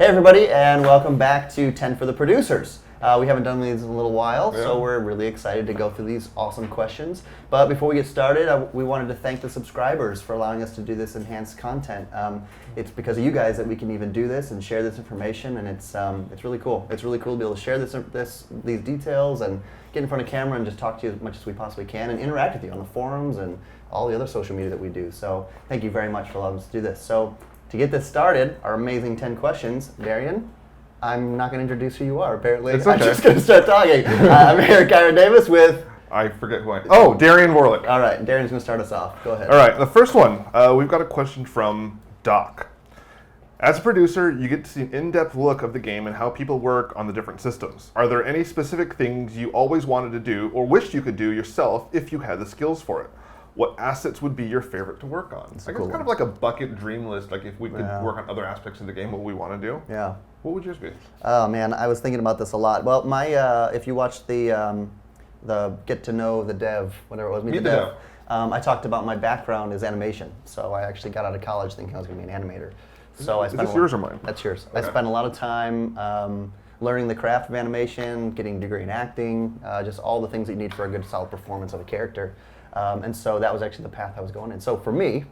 Hey everybody, and welcome back to 10 for the Producers. We haven't done these in a little while, so we're really excited to go through these awesome questions. But before we get started, we wanted to thank the subscribers for allowing us to do this enhanced content. It's because of you guys that we can even do this and share this information, and it's really cool. It's really cool to be able to share these details and get in front of camera and just talk to you as much as we possibly can and interact with you on the forums and all the other social media that we do. So thank you very much for allowing us to do this. So to get this started, our amazing 10 questions, Darian, I'm not going to introduce who you are, apparently. It's okay. I'm just going to start talking. I'm here, Kyra Davis with... I forget who I am. Oh, Darian Warlick. All right, Darian's going to start us off. Go ahead. All right, the first one, we've got a question from Doc. As a producer, you get to see an in-depth look of the game and how people work on the different systems. Are there any specific things you always wanted to do or wished you could do yourself if you had the skills for it? What assets would be your favorite to work on? It's kind of like a bucket dream list, like if we could work on other aspects of the game, what we want to do. Yeah. What would yours be? Oh man, I was thinking about this a lot. Well, my if you watched the Get to Know the Dev, whatever it was, Meet the Dev, I talked about my background is animation. So I actually got out of college thinking I was going to be an animator. So I spent is this yours or mine? That's yours. Okay. I spent a lot of time learning the craft of animation, getting a degree in acting, just all the things that you need for a good, solid performance of a character. And so that was actually the path I was going in. So for me,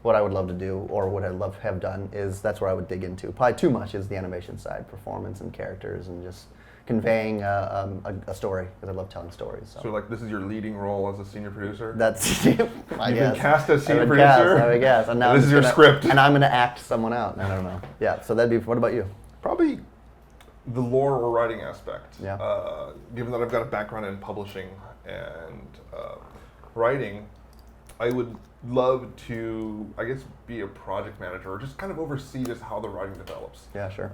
what I would love to do, or what I'd love to have done, is that's where I would dig into. Probably too much is the animation side, performance and characters, and just conveying a story, because I love telling stories. So like this is your leading role as a senior producer? That's, You've been cast as senior producer? I would guess. And now this is your script. And I'm going to act someone out. I don't know. Yeah, so that'd be, what about you? Probably the lore or writing aspect. Yeah. Given that I've got a background in publishing and writing, I would love to, I guess, be a project manager or just kind of oversee just how the writing develops. Yeah, sure.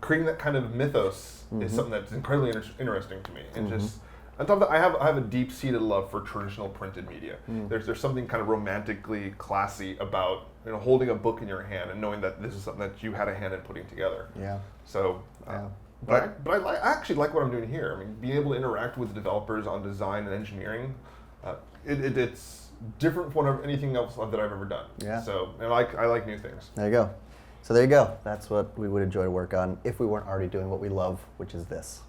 Creating that kind of mythos is something that's incredibly interesting to me. And just, on top of that, I have a deep-seated love for traditional printed media. There's something kind of romantically classy about holding a book in your hand and knowing that this is something that you had a hand in putting together. Yeah. So, but I actually like what I'm doing here. I mean, being able to interact with the developers on design and engineering, it's different from anything else that I've ever done. Yeah. So, and I like new things. There you go. So there you go. That's what we would enjoy to work on if we weren't already doing what we love, which is this.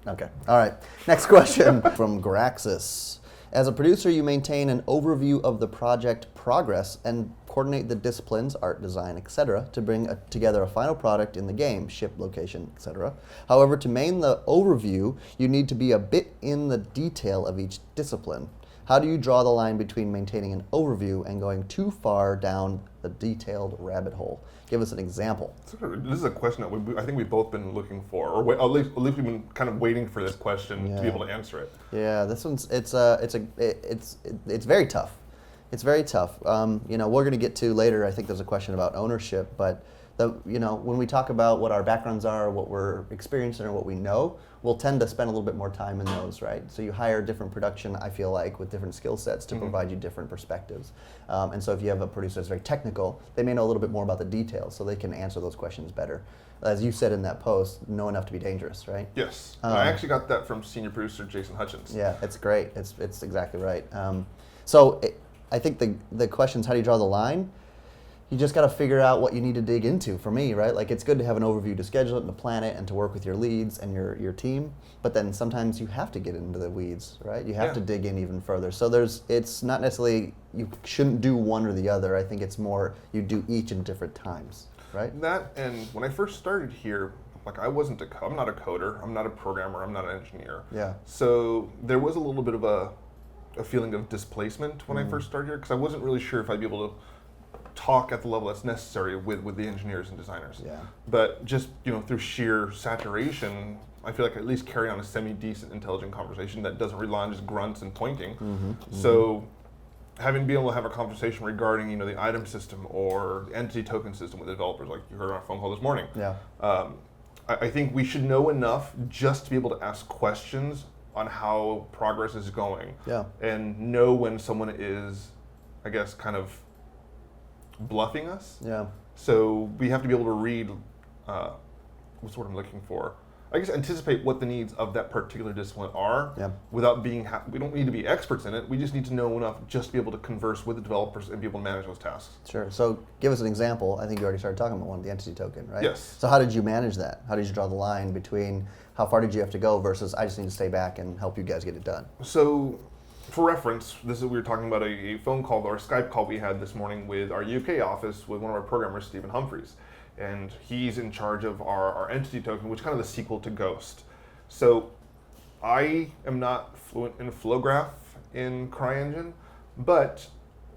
Okay. All right. Next question from Graxis. As a producer, you maintain an overview of the project progress and coordinate the disciplines, art, design, etc., to bring together a final product in the game, ship, location, etc. However, to maintain the overview, you need to be a bit in the detail of each discipline. How do you draw the line between maintaining an overview and going too far down the detailed rabbit hole? Give us an example. This is a question that I think we've both been looking for, or at least we've been kind of waiting for this question to be able to answer it. Yeah, this one's it's very tough. It's very tough. We're going to get to later. I think there's a question about ownership, but when we talk about what our backgrounds are, what we're experiencing, or what we know, we'll tend to spend a little bit more time in those, right? So you hire different production, I feel like, with different skill sets to provide you different perspectives. And so if you have a producer that's very technical, they may know a little bit more about the details, so they can answer those questions better. As you said in that post, know enough to be dangerous, right? Yes. I actually got that from senior producer Jason Hutchins. Yeah, it's great. It's exactly right. I think the question is, how do you draw the line? You just got to figure out what you need to dig into, for me, right? Like, it's good to have an overview to schedule it and to plan it and to work with your leads and your team, but then sometimes you have to get into the weeds, right? You have to dig in even further. So it's not necessarily, you shouldn't do one or the other. I think it's more you do each in different times, right? That, and when I first started here, like, I'm not a coder, I'm not a programmer, I'm not an engineer. Yeah. So there was a little bit of a feeling of displacement when I first started here, because I wasn't really sure if I'd be able to talk at the level that's necessary with the engineers and designers. Yeah. But just through sheer saturation, I feel like I at least carry on a semi-decent, intelligent conversation that doesn't rely on just grunts and pointing. So having been able to have a conversation regarding the item system or the entity token system with the developers, like you heard on our phone call this morning. Yeah. I think we should know enough just to be able to ask questions on how progress is going. Yeah. And know when someone is, I guess, kind of bluffing us. Yeah. So we have to be able to read, what's what I'm looking for, I guess, anticipate what the needs of that particular discipline are without being, we don't need to be experts in it. We just need to know enough just to be able to converse with the developers and be able to manage those tasks. Sure. So give us an example. I think you already started talking about one, the entity token, right? Yes. So how did you manage that? How did you draw the line between how far did you have to go versus I just need to stay back and help you guys get it done? So for reference, we were talking about a phone call or a Skype call we had this morning with our UK office with one of our programmers, Stephen Humphreys. And he's in charge of our entity token, which is kind of the sequel to Ghost. So I am not fluent in Flowgraph in CryEngine, but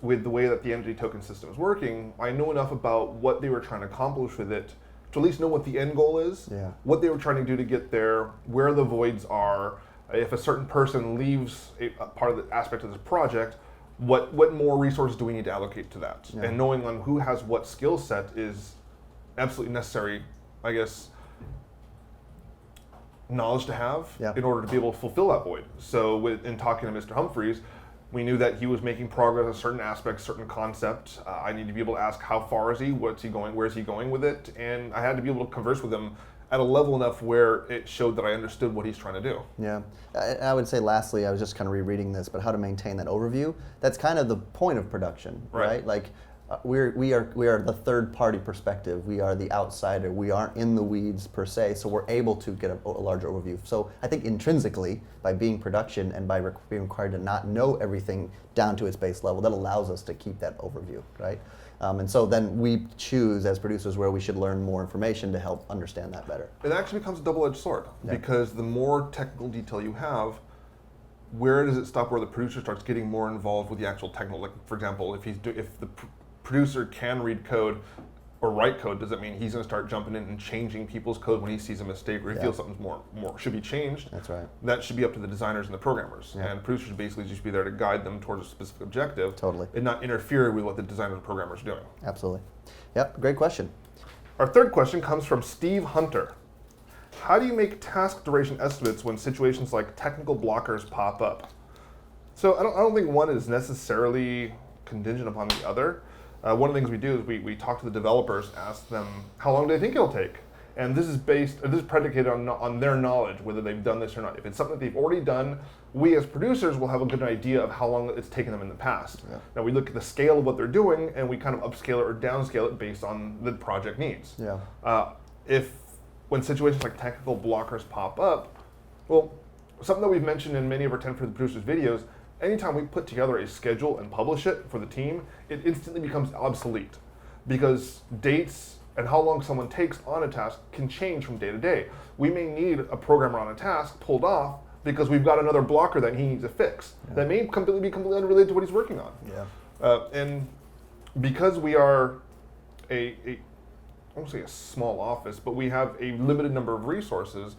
with the way that the entity token system is working, I know enough about what they were trying to accomplish with it to at least know what the end goal is, what they were trying to do to get there, where the voids are. If a certain person leaves a part of the aspect of this project, what more resources do we need to allocate to that? And knowing on who has what skill set is absolutely necessary, I guess, knowledge to have in order to be able to fulfill that void. So in talking to Mr. Humphreys, we knew that he was making progress on certain aspects, certain concept. I need to be able to ask how far is he, what's he going, where's he going with it, and I had to be able to converse with him at a level enough where it showed that I understood what he's trying to do. Yeah, I would say lastly, I was just kind of rereading this, but how to maintain that overview. That's kind of the point of production, right? Like we are the third party perspective. We are the outsider. We aren't in the weeds per se, so we're able to get a larger overview. So I think intrinsically, by being production and by being required to not know everything down to its base level, that allows us to keep that overview, right? And so then we choose as producers where we should learn more information to help understand that better. It actually becomes a double-edged sword because the more technical detail you have, where does it stop where the producer starts getting more involved with the actual technical? Like, for example, if the producer can read code or write code, does that mean he's going to start jumping in and changing people's code when he sees a mistake or he feels something's more should be changed? That's right. That should be up to the designers and the programmers. And producers should basically just be there to guide them towards a specific objective. Totally. And not interfere with what the designers and programmers are doing. Absolutely. Yep, great question. Our third question comes from Steve Hunter. How do you make task duration estimates when situations like technical blockers pop up? So I don't think one is necessarily contingent upon the other. One of the things we do is we talk to the developers, ask them how long do they think it'll take, and this is predicated on their knowledge, whether they've done this or not. If it's something that they've already done, we as producers will have a good idea of how long it's taken them in the past. Now we look at the scale of what they're doing, and we kind of upscale it or downscale it based on the project needs. When situations like technical blockers pop up, well, something that we've mentioned in many of our 10 for the Producers videos, anytime we put together a schedule and publish it for the team, it instantly becomes obsolete because dates and how long someone takes on a task can change from day to day. We may need a programmer on a task pulled off because we've got another blocker that he needs to fix that may be completely unrelated to what he's working on. And because we are I won't say a small office, but we have a limited number of resources,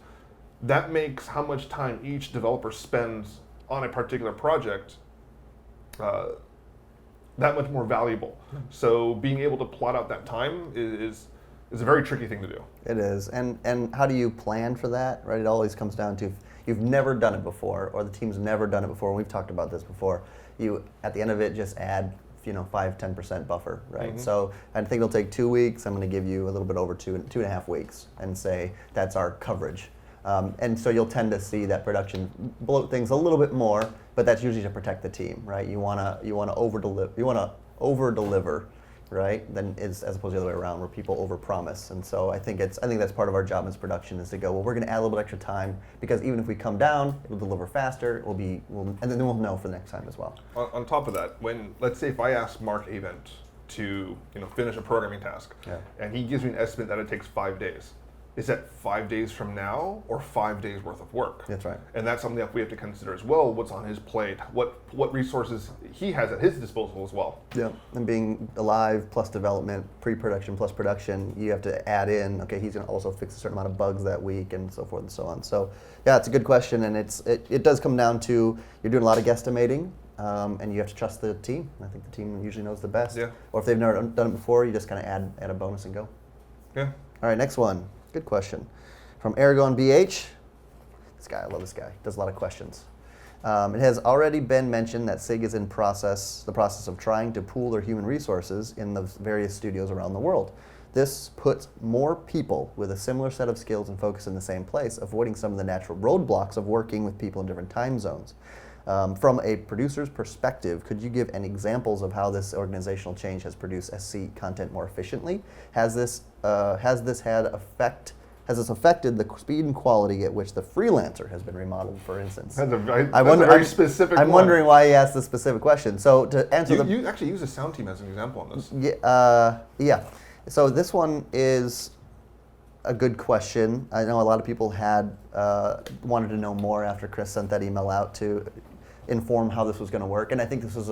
that makes how much time each developer spends on a particular project that much more valuable. So being able to plot out that time is a very tricky thing to do. It is, and how do you plan for that, right? It always comes down to, if you've never done it before, or the team's never done it before, and we've talked about this before, you, at the end of it, just add 5-10% buffer, right? So I think it'll take 2 weeks. I'm going to give you a little bit over 2.5 weeks and say that's our coverage. And so you'll tend to see that production bloat things a little bit more, but that's usually to protect the team, right? You want to over deliver, right? Then as opposed to the other way around, where people overpromise. And so I think that's part of our job as production, is to go, well, we're going to add a little bit extra time, because even if we come down, it'll deliver faster. And then we'll know for the next time as well. On top of that, let's say if I ask Mark Avent to finish a programming task, and he gives me an estimate that it takes 5 days. Is that 5 days from now or 5 days worth of work? That's right. And that's something that we have to consider as well. What's on his plate? What resources he has at his disposal as well? Yeah, and being alive plus development, pre-production plus production, you have to add in, okay, he's going to also fix a certain amount of bugs that week, and so forth and so on. So yeah, it's a good question, and it does come down to, you're doing a lot of guesstimating, and you have to trust the team. I think the team usually knows the best. Yeah. Or if they've never done it before, you just kind of add a bonus and go. Yeah. All right, next one. Good question. From Aragon BH. This guy, I love this guy. Does a lot of questions. It has already been mentioned that SIG is in the process of trying to pool their human resources in the various studios around the world. This puts more people with a similar set of skills and focus in the same place, avoiding some of the natural roadblocks of working with people in different time zones. From a producer's perspective, could you give any examples of how this organizational change has produced SC content more efficiently? Has this affected the speed and quality at which the freelancer has been remodeled, for instance? That's a very specific I'm wondering why he asked this specific question. So to answer you actually use a sound team as an example on this. Yeah. So this one is a good question. I know a lot of people had wanted to know more after Chris sent that email out to inform how this was going to work, and I think this was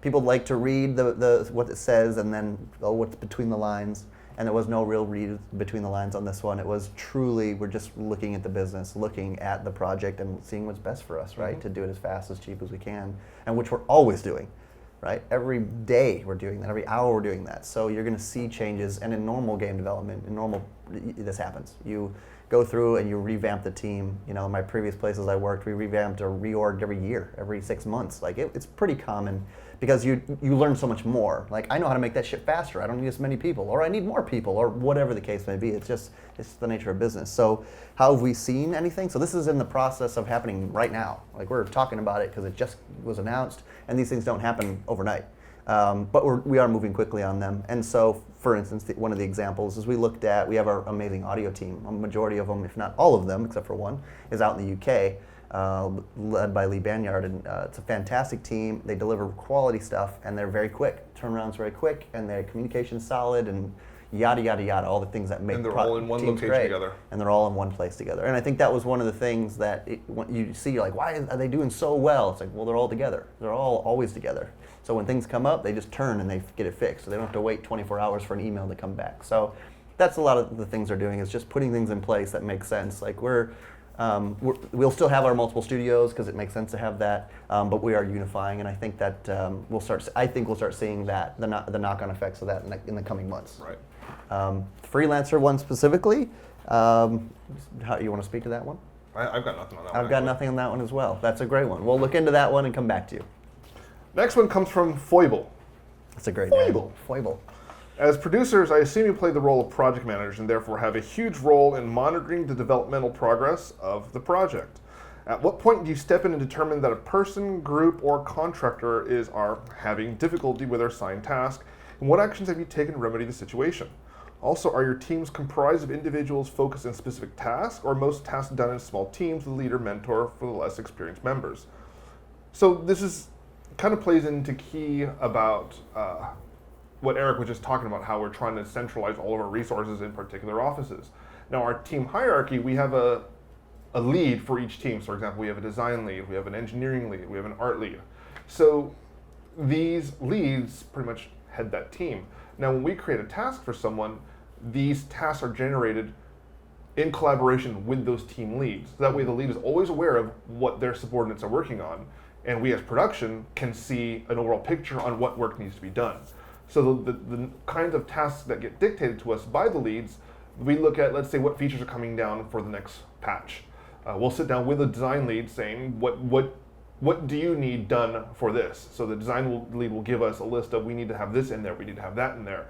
people like to read the what it says and then what's between the lines. And there was no real read between the lines on this one. It was truly, we're just looking at the business, looking at the project and seeing what's best for us, right? Mm-hmm. To do it as fast, as cheap as we can, and which we're always doing, right? Every day we're doing that, every hour we're doing that. So you're gonna see changes, and in normal game development, this happens. You go through and you revamp the team. You know, in my previous places I worked, we revamped or reorged every year, every 6 months. Like it's pretty common because you learn so much more. Like I know how to make that shit faster. I don't need as many people, or I need more people, or whatever the case may be. It's the nature of business. So how have we seen anything? So this is in the process of happening right now. Like we're talking about it because it just was announced, and these things don't happen overnight. But we are moving quickly on them. And so, for instance, one of the examples is we have our amazing audio team. A majority of them, if not all of them, except for one, is out in the UK, led by Lee Banyard. And it's a fantastic team. They deliver quality stuff, and they're very quick. Turnaround's very quick, and their communication's solid, and yada, yada, yada, all the things that make and they're all in one location great. Together. And they're all in one place together. And I think that was one of the things that when you see, you're like, why are they doing so well? It's like, well, they're all together. They're all always together. So when things come up, they just turn and they get it fixed. So they don't have to wait 24 hours for an email to come back. So that's a lot of the things they're doing, is just putting things in place that make sense. Like we'll still have our multiple studios because it makes sense to have that, but we are unifying, and I think that we'll start seeing that the knock-on effects of that in the coming months. Right. Freelancer one specifically. How you want to speak to that one? I've got nothing on that one. I've got nothing on that one as well. That's a great one. We'll look into that one and come back to you. Next one comes from Foible. That's a great Foible. name. Foible. As producers, I assume you play the role of project managers and therefore have a huge role in monitoring the developmental progress of the project. At what point do you step in and determine that a person, group, or contractor are having difficulty with their assigned task, and what actions have you taken to remedy the situation? Also, are your teams comprised of individuals focused on specific tasks, or are most tasks done in small teams with a leader mentor for the less experienced members? So this kind of plays into key about what Eric was just talking about, how we're trying to centralize all of our resources in particular offices. Now, our team hierarchy, we have a lead for each team. So, for example, we have a design lead, we have an engineering lead, we have an art lead. So these leads pretty much head that team. Now, when we create a task for someone, these tasks are generated in collaboration with those team leads. So that way the lead is always aware of what their subordinates are working on, and we as production can see an overall picture on what work needs to be done. So the kinds of tasks that get dictated to us by the leads, we look at, let's say, what features are coming down for the next patch. We'll sit down with a design lead saying, what do you need done for this? So the design lead will give us a list of, we need to have this in there, we need to have that in there.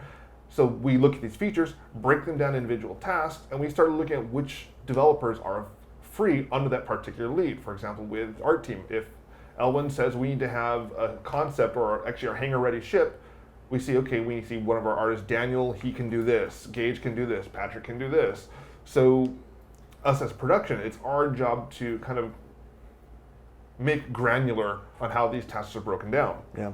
So we look at these features, break them down individual tasks, and we start looking at which developers are free under that particular lead. For example, with art team, if Elwin says we need to have a concept or actually our hangar-ready ship, we see, okay, we see one of our artists, Daniel, he can do this, Gage can do this, Patrick can do this. So us as production, it's our job to kind of make granular on how these tasks are broken down. Yeah,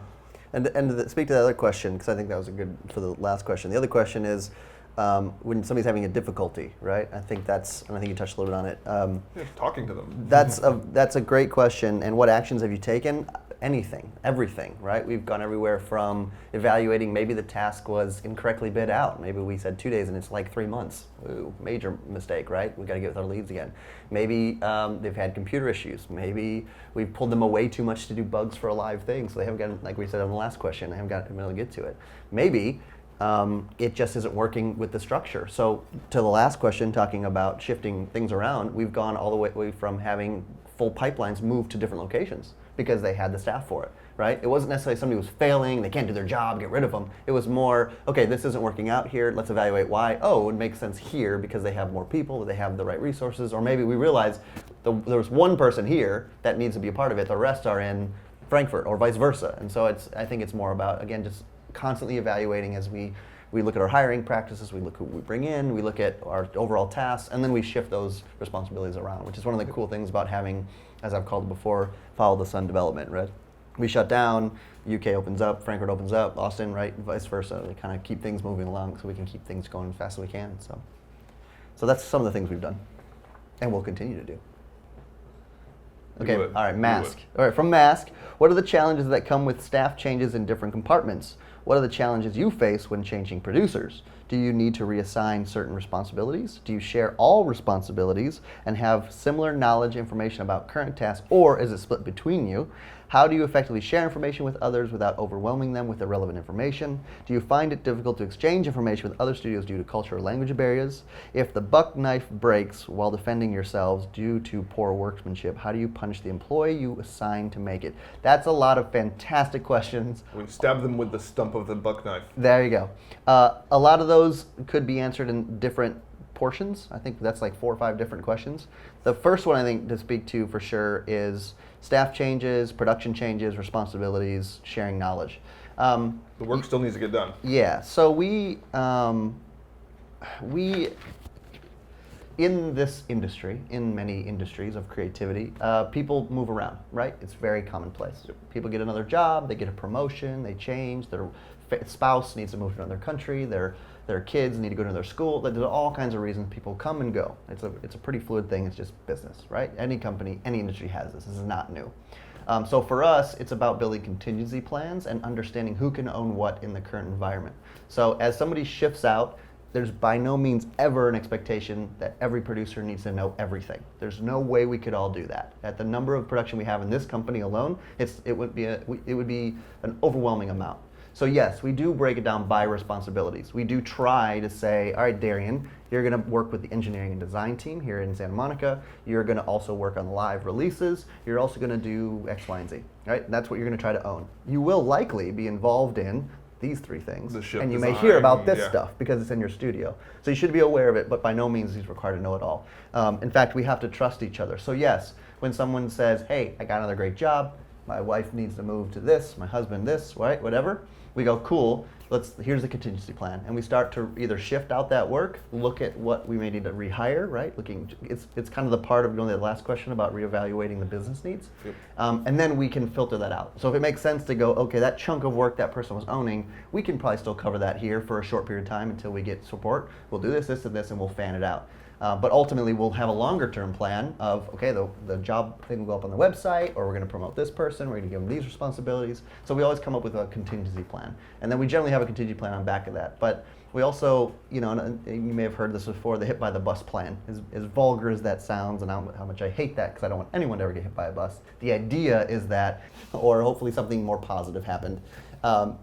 and to speak to the other question, because I think that was a good for the last question. The other question is when somebody's having a difficulty, right? I think you touched a little bit on it. Talking to them. That's a great question. And what actions have you taken? Anything, everything, right? We've gone everywhere from evaluating, maybe the task was incorrectly bid out. Maybe we said 2 days and it's like 3 months. Ooh, major mistake, right? We got to get with our leads again. Maybe they've had computer issues. Maybe we've pulled them away too much to do bugs for a live thing, so they haven't gotten, like we said on the last question, they haven't been able to get to it. Maybe it just isn't working with the structure. So to the last question, talking about shifting things around, we've gone all the way from having full pipelines move to different locations. because they had the staff for it, right? It wasn't necessarily somebody was failing, they can't do their job, get rid of them. It was more, okay, this isn't working out here, let's evaluate why. Oh, it makes sense here because they have more people, they have the right resources, or maybe we realize there's one person here that needs to be a part of it, the rest are in Frankfurt or vice versa. And so I think it's more about, again, just constantly evaluating as we look at our hiring practices, we look who we bring in, we look at our overall tasks, and then we shift those responsibilities around, which is one of the cool things about having, as I've called it before, follow the sun development, right? We shut down, UK opens up, Frankfurt opens up, Austin, right, vice versa. We kind of keep things moving along so we can keep things going as fast as we can. So that's some of the things we've done, and we'll continue to do. Okay, all right, Mask. All right, from Mask, what are the challenges that come with staff changes in different compartments? What are the challenges you face when changing producers? Do you need to reassign certain responsibilities? Do you share all responsibilities and have similar knowledge information about current tasks, or is it split between you? How do you effectively share information with others without overwhelming them with irrelevant information? Do you find it difficult to exchange information with other studios due to culture or language barriers? If the buck knife breaks while defending yourselves due to poor workmanship, how do you punish the employee you assign to make it? That's a lot of fantastic questions. We stab them with the stump of the buck knife. There you go. A lot of those could be answered in different portions. I think that's like 4 or 5 different questions. The first one I think to speak to for sure is staff changes, production changes, responsibilities, sharing knowledge. The work still needs to get done. Yeah, so we in this industry, in many industries of creativity, people move around, right? It's very commonplace. Yep. People get another job, they get a promotion, they change, their spouse needs to move to another country, their kids need to go to their school. There's all kinds of reasons people come and go. It's a pretty fluid thing. It's just business, right? Any company, any industry has this. This is not new. So for us, it's about building contingency plans and understanding who can own what in the current environment. So as somebody shifts out, there's by no means ever an expectation that every producer needs to know everything. There's no way we could all do that. At the number of production we have in this company alone, it would be an overwhelming amount. So yes, we do break it down by responsibilities. We do try to say, all right, Darian, you're going to work with the engineering and design team here in Santa Monica. You're going to also work on live releases. You're also going to do X, Y, and Z. Right? That's what you're going to try to own. You will likely be involved in these 3 things, and you may hear about this stuff because it's in your studio. So you should be aware of it, but by no means he's required to know it all. In fact, we have to trust each other. So yes, when someone says, hey, I got another great job, my wife needs to move to this, my husband this, right, whatever, we go, cool, here's the contingency plan. And we start to either shift out that work, look at what we may need to rehire, right? It's kind of the part of the last question about reevaluating the business needs. Yep. And then we can filter that out. So if it makes sense to go, okay, that chunk of work that person was owning, we can probably still cover that here for a short period of time until we get support. We'll do this, this, and this, and we'll fan it out. But ultimately, we'll have a longer-term plan of, okay, the job thing will go up on the website, or we're going to promote this person, we're going to give them these responsibilities. So we always come up with a contingency plan. And then we generally have a contingency plan on back of that. But we also, and you may have heard this before, the hit by the bus plan. As vulgar as that sounds, and how much I hate that, because I don't want anyone to ever get hit by a bus. The idea is that, or hopefully something more positive happened.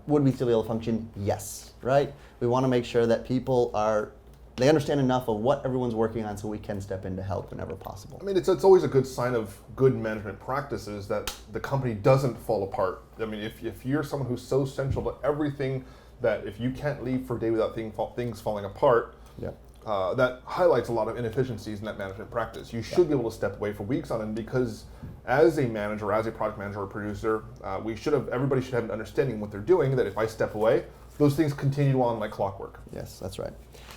Would we still be able to function? Yes, right? We want to make sure that people they understand enough of what everyone's working on so we can step in to help whenever possible. I mean, it's always a good sign of good management practices that the company doesn't fall apart. I mean, if you're someone who's so central to everything that if you can't leave for a day without things falling apart, yeah. That highlights a lot of inefficiencies in that management practice. You should be able to step away for weeks on it, because as a manager, as a product manager or producer, everybody should have an understanding of what they're doing, that if I step away, those things continue on like clockwork. Yes, that's right.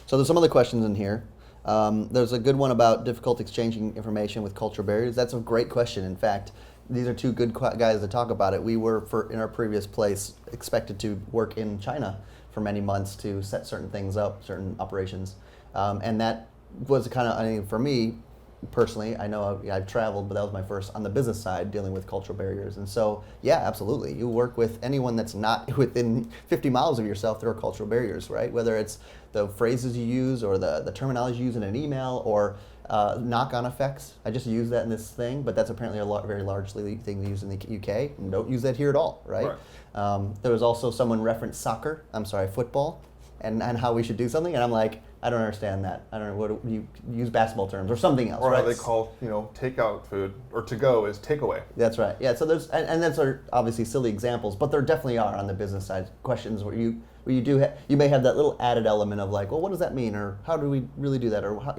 So there's some other questions in here. There's a good one about difficult exchanging information with cultural barriers. That's a great question. In fact, these are 2 good guys to talk about it. We were, in our previous place, expected to work in China for many months to set certain things up, certain operations. And that was for me, personally, I know I've traveled, but that was my first on the business side dealing with cultural barriers. And so, yeah, absolutely. You work with anyone that's not within 50 miles of yourself, there are cultural barriers, right? Whether it's the phrases you use or the terminology you use in an email or knock-on effects. I just use that in this thing, but that's apparently very largely thing they use in the UK. And don't use that here at all, right? There was also someone referenced football, and how we should do something, and I'm like, I don't understand that. I don't know, what you use basketball terms or something else. Or right? how they call, takeout food or to go is takeaway. That's right. Yeah. So there's, and that's are obviously silly examples, but there definitely are on the business side questions where you you may have that little added element of like, well, what does that mean, or how do we really do that, or how,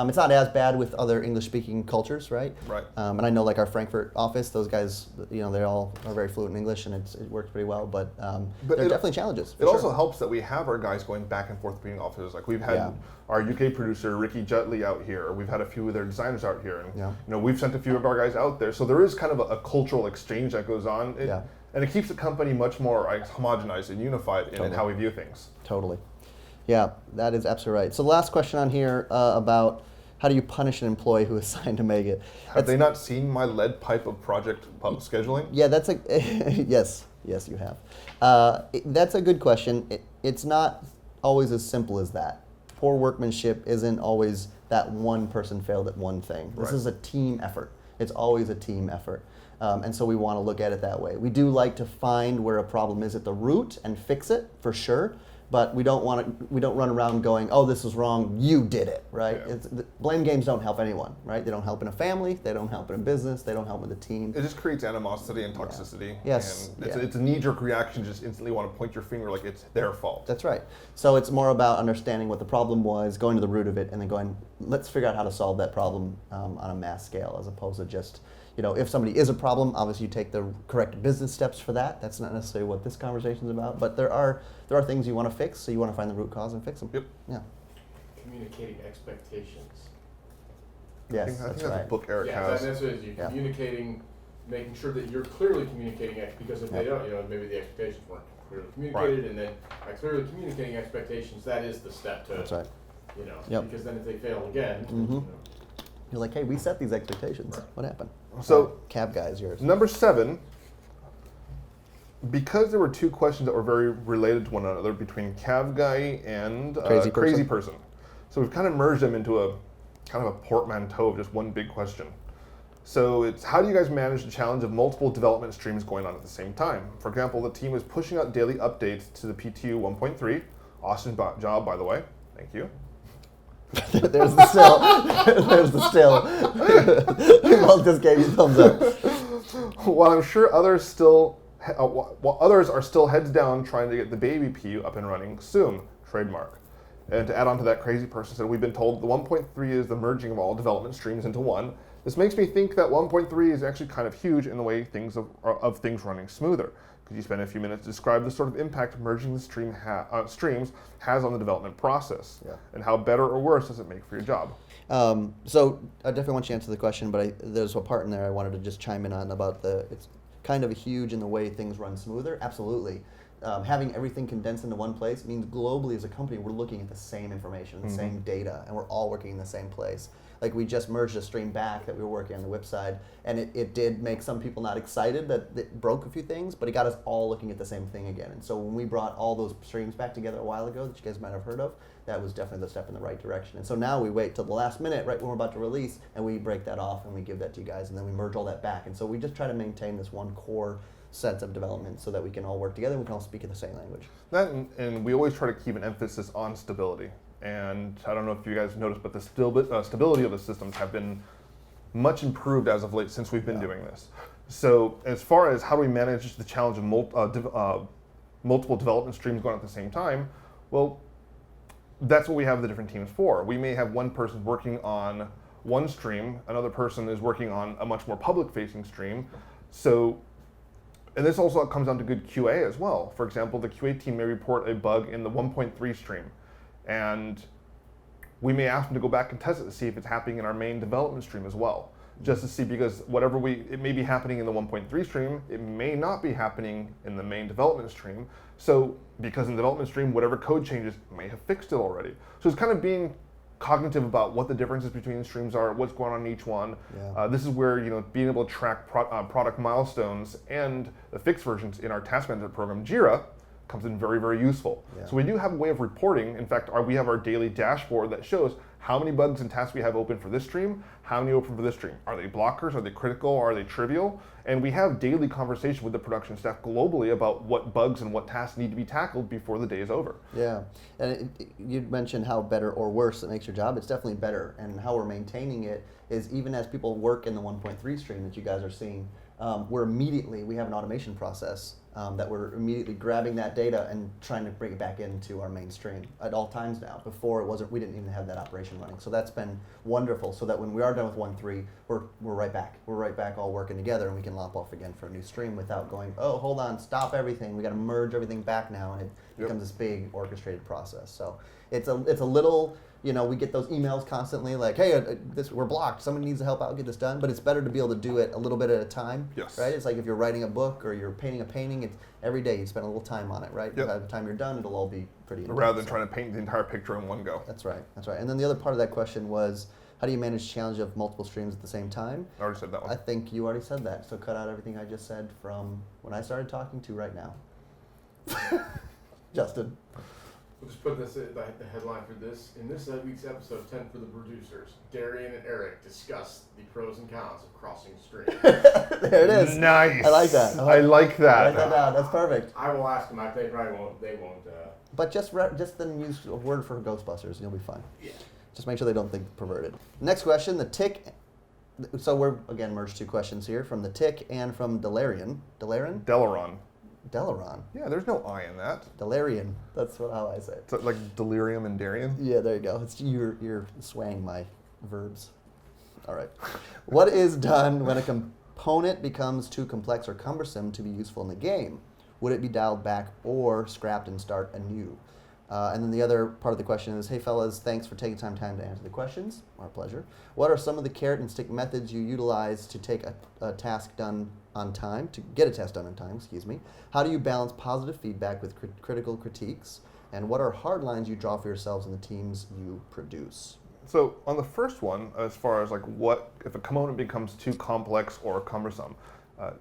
it's not as bad with other English-speaking cultures, right? Right. And I know like our Frankfurt office, those guys, they all are very fluent in English, and it works pretty well. But there are definitely challenges. It also helps that we have our guys going back and forth between offices. Like we've had our UK producer Ricky Jutley out here. We've had a few of their designers out here, and we've sent a few of our guys out there. So there is kind of a cultural exchange that goes on. And it keeps the company much more homogenized and unified in how we view things. Totally. Yeah, that is absolutely right. So the last question on here about how do you punish an employee who is assigned to make it? Have they not seen my lead pipe of project scheduling? Yeah, that's yes, you have. That's a good question. It's not always as simple as that. Poor workmanship isn't always that one person failed at one thing. This is a team effort. It's always a team effort. And so we want to look at it that way. We do like to find where a problem is at the root and fix it for sure, but we don't run around going, oh, this is wrong, you did it, right? Yeah. Blame games don't help anyone, right? They don't help in a family, they don't help in a business, they don't help with a team. It just creates animosity and toxicity. Yes. And it's a knee-jerk reaction, just instantly want to point your finger like it's their fault. That's right. So it's more about understanding what the problem was, going to the root of it, and then going, let's figure out how to solve that problem on a mass scale, as opposed to just, if somebody is a problem, obviously you take the correct business steps for that. That's not necessarily what this conversation is about, but there are things you want to fix, so you want to find the root cause and fix them. Yep. Yeah. Communicating expectations. Yes, I think that's that's right. a book Eric has. That's what it is. You're communicating, making sure that you're clearly communicating, because if they don't, maybe the expectations weren't clearly communicated, and then by clearly communicating expectations, that is the step to, That's right. because then if they fail again, You're like, hey, we set these expectations. Right. What happened? So, cab guy is yours. Number 7, because there were two questions that were very related to one another between Cav Guy and Crazy Person. So we've kind of merged them into a kind of a portmanteau of just one big question. So it's, how do you guys manage the challenge of multiple development streams going on at the same time? For example, the team is pushing out daily updates to the PTU 1.3. Awesome job, by the way. Thank you. There's the still. There's the still. Well, just gave you a thumbs up. While I'm sure others are still heads down trying to get the baby PU up and running soon. Trademark. And to add on to that, Crazy Person said, we've been told the 1.3 is the merging of all development streams into one. This makes me think that 1.3 is actually kind of huge in the way of things running smoother. Could you spend a few minutes to describe the sort of impact merging the streams has on the development process? And how better or worse does it make for your job? So I definitely want you to answer the question, but there's a part in there I wanted to just chime in on about it's kind of huge in the way things run smoother. Absolutely. Having everything condensed into one place means globally as a company we're looking at the same information, the same data, and we're all working in the same place. Like we just merged a stream back that we were working on the whip side, and it did make some people not excited that it broke a few things, but it got us all looking at the same thing again. And so when we brought all those streams back together a while ago that you guys might have heard of, that was definitely the step in the right direction. And so now we wait till the last minute, right when we're about to release, and we break that off and we give that to you guys, and then we merge all that back. And so we just try to maintain this one core set of development so that we can all work together and we can all speak in the same language. And we always try to keep an emphasis on stability. And I don't know if you guys noticed, but the stability of the systems have been much improved as of late since we've been doing this. So as far as how do we manage the challenge of multiple development streams going at the same time, well, that's what we have the different teams for. We may have one person working on one stream, another person is working on a much more public-facing stream. So, and this also comes down to good QA as well. For example, the QA team may report a bug in the 1.3 stream, and we may ask them to go back and test it to see if it's happening in our main development stream as well. Just to see, because it may be happening in the 1.3 stream, it may not be happening in the main development stream. So, because in the development stream, whatever code changes may have fixed it already. So it's kind of being cognitive about what the differences between the streams are, what's going on in each one. This is where being able to track product milestones and the fixed versions in our task management program, Jira, comes in very, very useful. So we do have a way of reporting. In fact, we have our daily dashboard that shows how many bugs and tasks we have open for this stream, how many open for this stream. Are they blockers? Are they critical? Are they trivial? And we have daily conversation with the production staff globally about what bugs and what tasks need to be tackled before the day is over. Yeah, and you mentioned how better or worse it makes your job. It's definitely better, and how we're maintaining it is even as people work in the 1.3 stream that you guys are seeing, we have an automation process that we're immediately grabbing that data and trying to bring it back into our mainstream at all times now. Before we didn't even have that operation running. So that's been wonderful, so that when we are done with 1.3, we're right back. We're right back all working together, and we can lop off again for a new stream without going, oh, hold on, stop everything. We got to merge everything back now, and it becomes this big orchestrated process. So it's a little, we get those emails constantly like, hey, we're blocked. Somebody needs to help out get this done. But it's better to be able to do it a little bit at a time, right? It's like if you're writing a book or you're painting a painting, it's every day you spend a little time on it, right? By the time you're done, it'll all be pretty intense. Rather than trying to paint the entire picture in one go. That's right. And then the other part of that question was, how do you manage the challenge of multiple streams at the same time? I already said that one. I think you already said that. So cut out everything I just said from when I started talking to right now. Justin. We'll just put this the headline for this. In this week's episode of 10 for the Producers, Darian and Eric discuss the pros and cons of crossing streams. There it is. Nice. I like that. I like that. Write that down. That's perfect. I will ask them. They probably won't. They won't. But just then use a word for Ghostbusters, and you'll be fine. Yeah. Just make sure they don't think perverted. Next question, the tick. So we're again merged two questions here from the tick and from Delarian. Delaron. Delaron. Yeah, there's no I in that. Delarian. That's how I say it. So like delirium and Darian? Yeah, there you go. It's you're swaying my verbs. All right. What is done when a component becomes too complex or cumbersome to be useful in the game? Would it be dialed back or scrapped and start anew? And then the other part of the question is, hey fellas, thanks for taking time to answer the questions. Our pleasure. What are some of the carrot and stick methods you utilize to take a task done on time, to get a task done on time, excuse me? How do you balance positive feedback with critical critiques? And what are hard lines you draw for yourselves and the teams you produce? So on the first one, as far as like what if a component becomes too complex or cumbersome,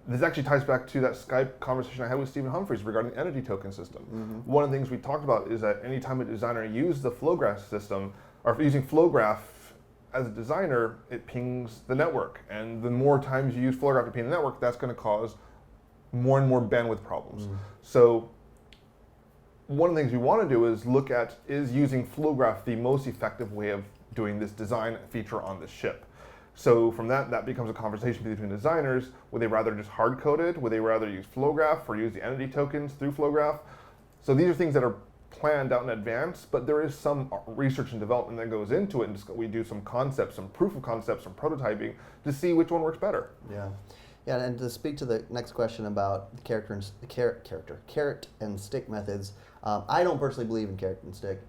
this actually ties back to that Skype conversation I had with Stephen Humphreys regarding the entity token system. Mm-hmm. One of the things we talked about is that anytime a designer uses the Flowgraph system, or using Flowgraph as a designer, it pings the network. And the more times you use Flowgraph to ping the network, that's going to cause more and more bandwidth problems. Mm. So one of the things we want to do is look at, is using Flowgraph the most effective way of doing this design feature on the ship? So from that becomes a conversation between designers. Would they rather just hard code it? Would they rather use Flowgraph or use the entity tokens through Flowgraph? So these are things that are planned out in advance, but there is some research and development that goes into it, and we do some concepts, some proof of concepts, some prototyping to see which one works better. Yeah. Yeah, and to speak to the next question about the carrot and stick methods, I don't personally believe in carrot and stick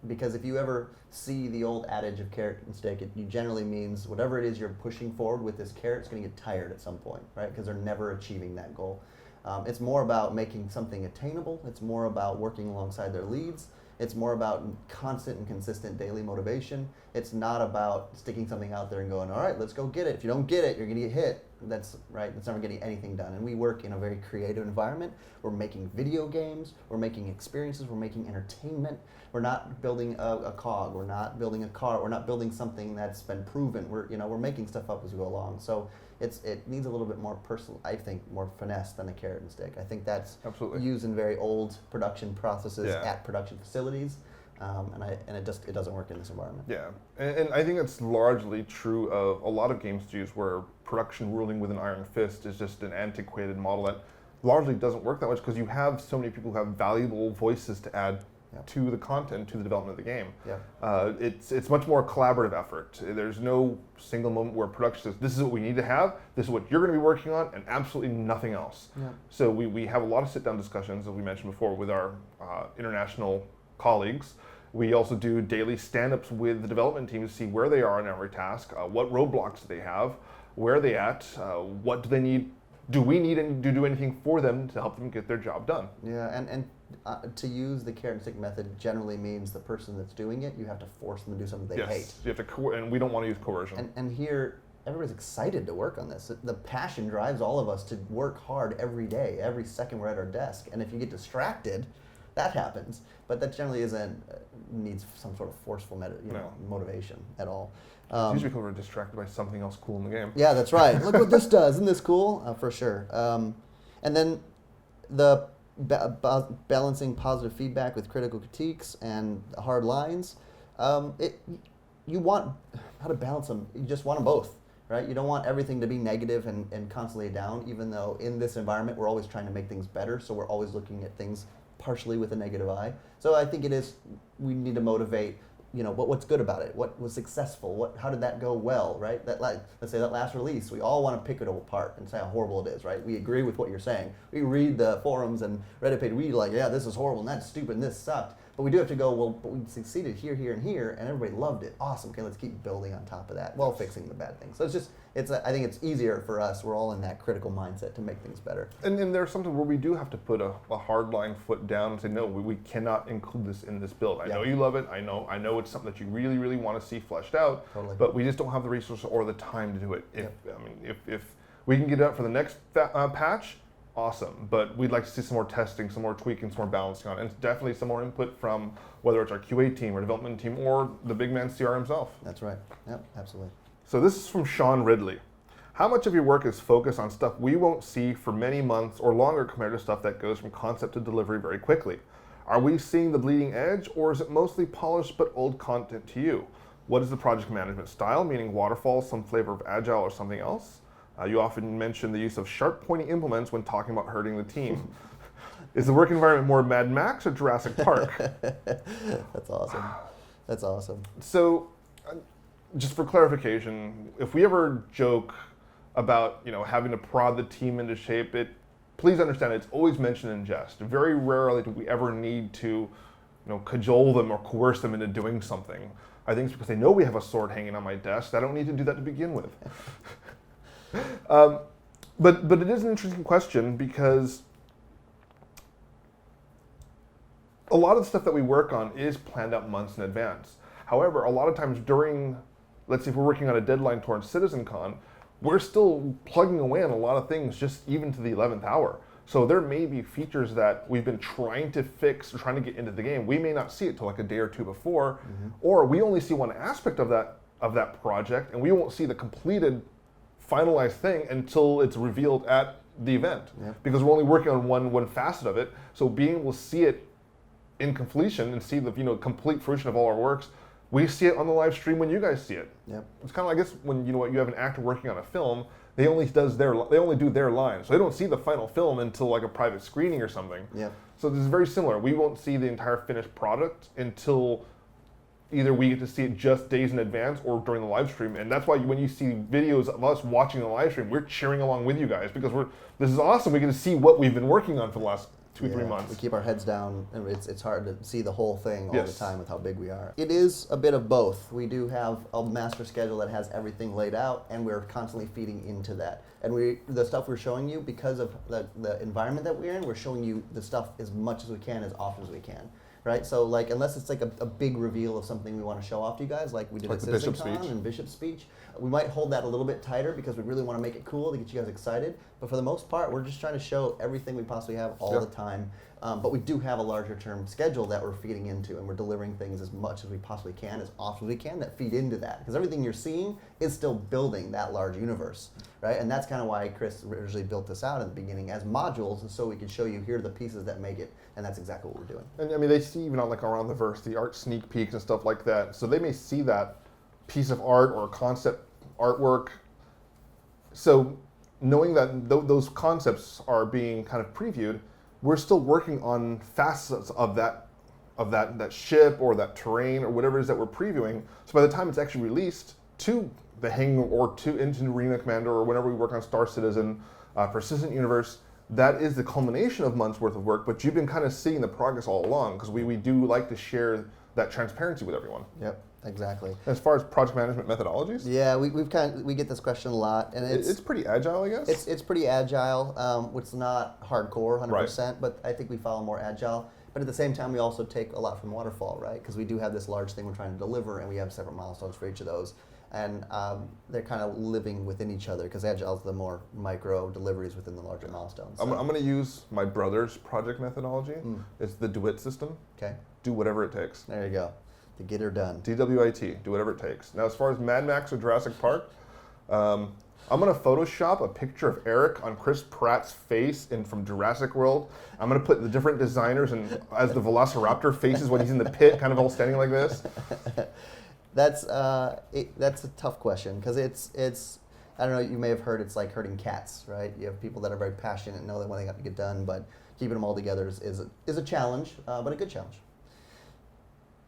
because if you ever see the old adage of carrot and stick, it generally means whatever it is you're pushing forward with this carrot, it's going to get tired at some point, right? Because they're never achieving that goal. It's more about making something attainable. It's more about working alongside their leads. It's more about constant and consistent daily motivation. It's not about sticking something out there and going, all right, let's go get it. If you don't get it, you're going to get hit. That's right. That's never getting anything done. And we work in a very creative environment. We're making video games. We're making experiences. We're making entertainment. We're not building a cog. We're not building a car. We're not building something that's been proven. We're making stuff up as we go along. So it needs a little bit more personal, I think, more finesse than a carrot and stick. I think that's absolutely used in very old production processes at production facilities. And it doesn't work in this environment. Yeah, and I think that's largely true of a lot of game studios where production ruling with an iron fist is just an antiquated model that largely doesn't work that much because you have so many people who have valuable voices to add to the content, to the development of the game. Yeah. It's much more a collaborative effort. There's no single moment where production says, this is what we need to have, this is what you're going to be working on, and absolutely nothing else. Yeah. So we have a lot of sit-down discussions, as we mentioned before, with our international colleagues. We also do daily stand-ups with the development team to see where they are on every task, what roadblocks do they have, where are they at, what do they need, do we need to do anything for them to help them get their job done? Yeah, and to use the carrot and stick method generally means the person that's doing it, you have to force them to do something they hate. You have to, and we don't want to use coercion. And here, everybody's excited to work on this. The passion drives all of us to work hard every day, every second we're at our desk. And if you get distracted, that happens. But that generally isn't needs some sort of forceful motivation at all. It's usually because we're distracted by something else cool in the game. Yeah, that's right. Look what this does. Isn't this cool? For sure. And then the balancing positive feedback with critical critiques and hard lines. You want how to balance them. You just want them both, right? You don't want everything to be negative and constantly down, even though in this environment we're always trying to make things better, so we're always looking at things partially with a negative eye. So I think we need to motivate, what's good about it, what was successful, how did that go well, right? Let's say that last release, we all want to pick it apart and say how horrible it is, right? We agree with what you're saying. We read the forums and Reddit page, we like, yeah, this is horrible and that's stupid and this sucked. But we do have to go, well, but we succeeded here, here, and here, and everybody loved it. Awesome. Okay, let's keep building on top of that while fixing the bad things. So I think it's easier for us. We're all in that critical mindset to make things better. And there's something where we do have to put a hard line foot down and say, no, we cannot include this in this build. I know you love it. I know it's something that you really, really want to see fleshed out. Totally. But we just don't have the resources or the time to do it. If we can get it out for the next patch, awesome, but we'd like to see some more testing, some more tweaking, some more balancing on it, and definitely some more input from whether it's our QA team or development team or the big man CR himself. That's right. Yep, absolutely. So this is from Sean Ridley. How much of your work is focused on stuff we won't see for many months or longer compared to stuff that goes from concept to delivery very quickly? Are we seeing the bleeding edge, or is it mostly polished but old content to you? What is the project management style, meaning waterfall, some flavor of agile, or something else? You often mention the use of sharp, pointy implements when talking about hurting the team. Is the work environment more Mad Max or Jurassic Park? That's awesome. That's awesome. So, just for clarification, if we ever joke about having to prod the team into shape, please understand it's always mentioned in jest. Very rarely do we ever need to cajole them or coerce them into doing something. I think it's because they know we have a sword hanging on my desk. I don't need to do that to begin with. But it is an interesting question because a lot of the stuff that we work on is planned out months in advance. However, a lot of times let's say if we're working on a deadline towards CitizenCon, we're still plugging away on a lot of things just even to the 11th hour. So there may be features that we've been trying to fix or trying to get into the game. We may not see it till like a day or two before, or we only see one aspect of that project, and we won't see the completed finalized thing until it's revealed at the event, because we're only working on one facet of it. So being able to see it in completion and see the complete fruition of all our works, we see it on the live stream when you guys see it. Yep. It's kind of like, I guess when you have an actor working on a film, they only do their lines, so they don't see the final film until like a private screening or something. Yep. So this is very similar. We won't see the entire finished product until either we get to see it just days in advance or during the live stream. And that's why when you see videos of us watching the live stream, we're cheering along with you guys because this is awesome. We get to see what we've been working on for the last 2-3 months. We keep our heads down, and it's hard to see the whole thing all the time with how big we are. It is a bit of both. We do have a master schedule that has everything laid out, and we're constantly feeding into that. And the stuff we're showing you, because of the environment that we're in, we're showing you the stuff as much as we can, as often as we can. Right, so like unless it's like a big reveal of something we want to show off to you guys, like we did at CitizenCon and Bishop's speech, we might hold that a little bit tighter because we really want to make it cool to get you guys excited. But for the most part, we're just trying to show everything we possibly have all the time. But we do have a larger term schedule that we're feeding into, and we're delivering things as much as we possibly can, as often as we can, that feed into that. Because everything you're seeing is still building that large universe, right? And that's kind of why Chris originally built this out at the beginning as modules, so we could show you here are the pieces that make it, and that's exactly what we're doing. And I mean, they see even on like around the verse, the art sneak peeks and stuff like that. So they may see that piece of art or concept artwork. So knowing that those concepts are being kind of previewed, we're still working on facets of that ship or that terrain or whatever it is that we're previewing. So by the time it's actually released to the Hangar or into Arena Commander or whenever we work on Star Citizen for Citizen Universe, that is the culmination of months worth of work. But you've been kind of seeing the progress all along because we do like to share that transparency with everyone. Yep. Exactly. As far as project management methodologies? Yeah, we get this question a lot, and it's pretty agile, I guess. It's pretty agile. It's not hardcore 100%, right. But I think we follow more agile. But at the same time, we also take a lot from waterfall, right? Because we do have this large thing we're trying to deliver, and we have separate milestones for each of those. and they're kind of living within each other because Agile is the more micro deliveries within the larger milestones. I'm going to use my brother's project methodology. It's the DWIT system. Okay. Do whatever it takes. There you go. To get her done. DWIT. Do whatever it takes. Now, as far as Mad Max or Jurassic Park, I'm going to Photoshop a picture of Eric on Chris Pratt's face from Jurassic World. I'm going to put the different designers as the Velociraptor faces when he's in the pit, kind of all standing like this. That's a tough question because it's I don't know, you may have heard it's like herding cats, right? You have people that are very passionate and know that when they got to get done, but keeping them all together is a challenge, but a good challenge.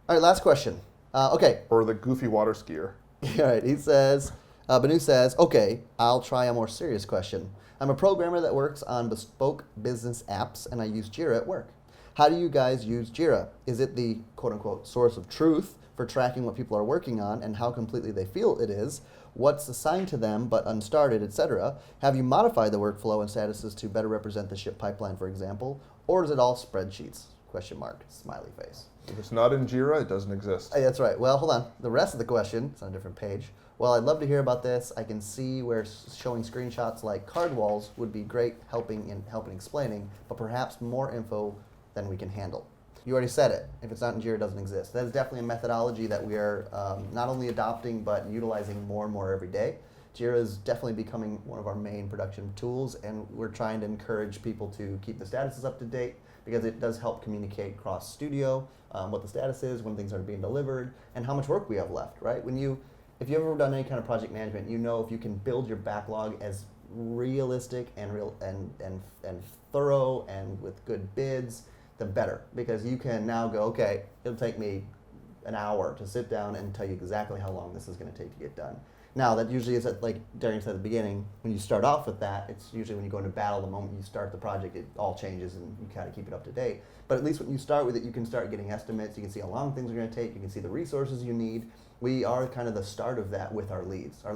All right, last question. Okay. Or the goofy water skier. All right, he says, Banu says, okay, I'll try a more serious question. I'm a programmer that works on bespoke business apps and I use Jira at work. How do you guys use Jira? Is it the quote-unquote source of truth for tracking what people are working on and how completely they feel it is? What's assigned to them but unstarted, etc.? Have you modified the workflow and statuses to better represent the ship pipeline, for example? Or is it all spreadsheets? Question mark, smiley face. If it's not in Jira, it doesn't exist. Hey, that's right. Well, hold on. The rest of the question, it's on a different page. Well, I'd love to hear about this. I can see where showing screenshots like card walls would be great helping explaining, but perhaps more info than we can handle. You already said it. If it's not in Jira, it doesn't exist. That is definitely a methodology that we are not only adopting, but utilizing more and more every day. Jira is definitely becoming one of our main production tools, and we're trying to encourage people to keep the statuses up to date because it does help communicate across studio what the status is, when things are being delivered, and how much work we have left, right? If you've ever done any kind of project management, you know if you can build your backlog as realistic and thorough and with good bids, the better, because you can now go, okay, it'll take me an hour to sit down and tell you exactly how long this is going to take to get done. Now, that usually is like Darian said at the beginning, when you start off with that, it's usually when you go into battle, the moment you start the project, it all changes and you kind of keep it up to date. But at least when you start with it, you can start getting estimates, you can see how long things are going to take, you can see the resources you need. We are kind of the start of that with our leads. Our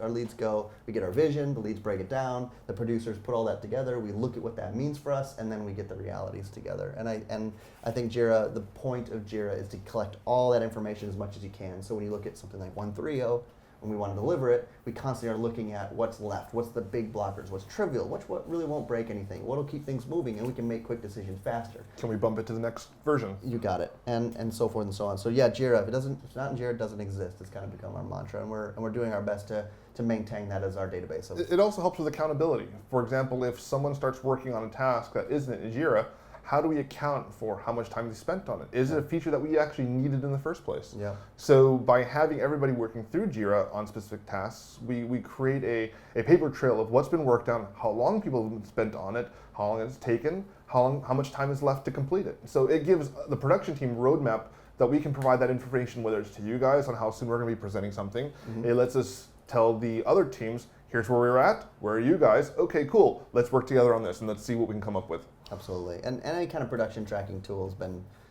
leads go, we get our vision, the leads break it down, the producers put all that together, we look at what that means for us, and then we get the realities together. And I think Jira, the point of Jira is to collect all that information as much as you can. So when you look at something like 130, when we want to deliver it, we constantly are looking at what's left, what's the big blockers, what's trivial, what really won't break anything, what'll keep things moving, and we can make quick decisions faster. Can we bump it to the next version? You got it, and so forth and so on. So yeah, Jira, if it's not in Jira, it doesn't exist. It's kind of become our mantra, and we're doing our best to maintain that as our database. It also helps with accountability. For example, if someone starts working on a task that isn't in Jira, how do we account for how much time they spent on it? Is it a feature that we actually needed in the first place? Yeah. So by having everybody working through Jira on specific tasks, we create a paper trail of what's been worked on, how long people have spent on it, how long it's taken, how much time is left to complete it. So it gives the production team a roadmap that we can provide that information, whether it's to you guys on how soon we're going to be presenting something. Mm-hmm. It lets us tell the other teams, here's where we're at, where are you guys? Okay, cool, let's work together on this and let's see what we can come up with. Absolutely, and any kind of production tracking tool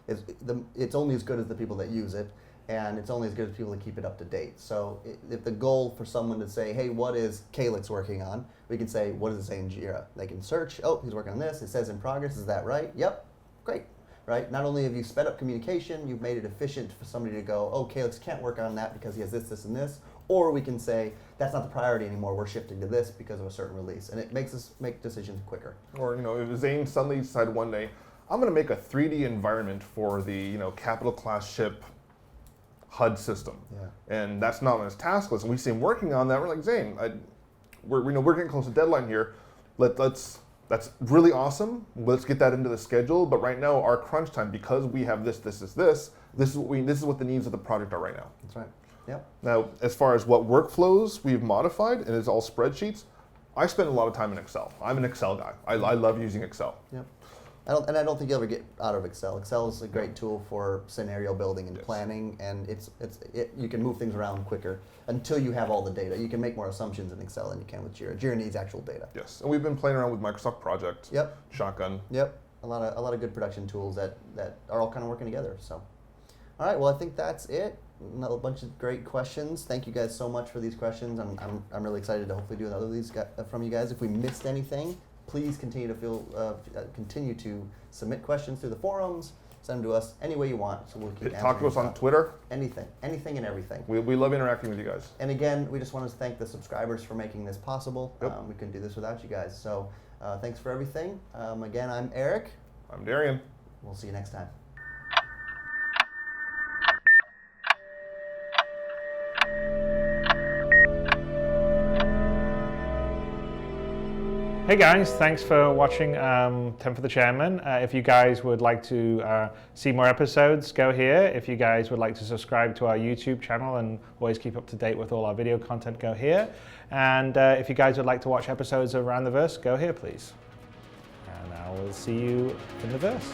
it's only as good as the people that use it, and it's only as good as people that keep it up to date. So if the goal for someone to say, hey, what is Calix working on? We can say, what does it say in Jira? They can search, oh, he's working on this, it says in progress, is that right? Yep, great, right? Not only have you sped up communication, you've made it efficient for somebody to go, oh, Calix can't work on that because he has this, this, and this, or we can say, that's not the priority anymore, we're shifting to this because of a certain release. And it makes us make decisions quicker. Or, if Zane suddenly decided one day, I'm going to make a 3D environment for the, capital class ship HUD system. Yeah. And that's not on his task list. And we see him working on that. We're like, Zane, we're getting close to deadline here. That's really awesome. Let's get that into the schedule. But right now, our crunch time, because we have this is what the needs of the project are right now. That's right. Yep. Now, as far as what workflows we've modified, and it's all spreadsheets, I spend a lot of time in Excel. I'm an Excel guy. I love using Excel. Yep. I don't think you'll ever get out of Excel. Excel is a great tool for scenario building and planning, and you can move things around quicker until you have all the data. You can make more assumptions in Excel than you can with Jira. Jira needs actual data. Yes, and we've been playing around with Microsoft Project. Yep. Shotgun. Yep. A lot of good production tools that are all kind of working together. So, all right. Well, I think that's it. A bunch of great questions. Thank you guys so much for these questions. I'm really excited to hopefully do another of these from you guys. If we missed anything, please continue to submit questions through the forums, send them to us any way you want. So we'll keep Talk to us on answering Twitter. anything and everything. We love interacting with you guys. And again, we just want to thank the subscribers for making this possible. Yep. We couldn't do this without you guys. So thanks for everything. Again, I'm Eric. I'm Darian. We'll see you next time. Hey guys, thanks for watching 10 for the Chairman. If you guys would like to see more episodes, go here. If you guys would like to subscribe to our YouTube channel and always keep up to date with all our video content, go here. And if you guys would like to watch episodes of Around the Verse, go here please. And I will see you in the verse.